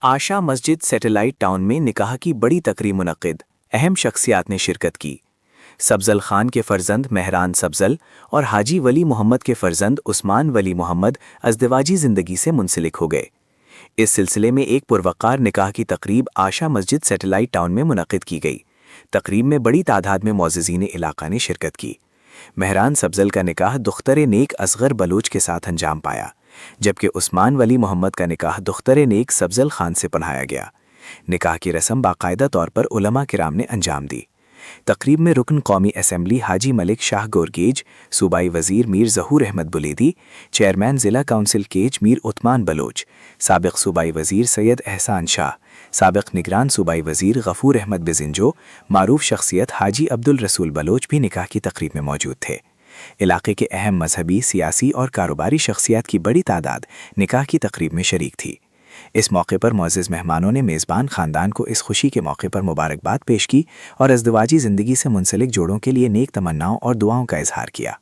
आशा मस्जिद satellite town में निकाह की बड़ी तकरीब मुनक्किद, अहम शख्सियात ने शिरकत की। सब्जल खान के फर्जंद मेहरान सब्जल और हाजी वली मोहम्मद के फर्जंद उस्मान वली मोहम्मद अज़दवाजी ज़िंदगी से मुंसलिक हो गए। इस सिलसिले में एक पुरवकार निकाह की तकरीब आशा मस्जिद सैटेलाइट टाउन में मुनक्किद की गई। तकरीब में बड़ी तादाद में मोअज़्ज़िज़ीन इलाका ने शिरकत की। मेहरान सब्जल का निकाह दुख्तर नेक असगर बलोच के साथ अंजाम पाया, जबकि उस्मान वली मोहम्मद का निकाह दुख्तर नेक सब्जल खान से पढ़ाया गया। निकाह की रस्म बाकायदा तौर पर उलमा किराम ने अंजाम दी। तकरीब में रुकन कौमी असम्बली हाजी मलिक शाह गोरगेज, सूबाई वज़ीर मीर ज़हूर अहमद बुलेदी, चेयरमैन ज़िला काउंसिल केज मीर उतमान बलोच, साबिक़ सूबाई वज़ीर सैयद एहसान शाह, साबिक़ निगरान सूबाई वज़ीर गफ़ूर अहमद बिज़िंजो, मारूफ शख्सियत हाजी अब्दुल रसूल बलोच भी निकाह की तकरीब में मौजूद थे। इलाके के अहम मजहबी, सियासी और कारोबारी शख्सियात की बड़ी तादाद निकाह की तकरीब में शरीक थी। इस मौके पर मुअज़्ज़िज़ मेहमानों ने मेज़बान ख़ानदान को इस खुशी के मौके पर मुबारकबाद पेश की और अज़दवाजी ज़िंदगी से मुंसलिक जोड़ों के लिए नेक तमन्नाओं और दुआओं का इजहार किया।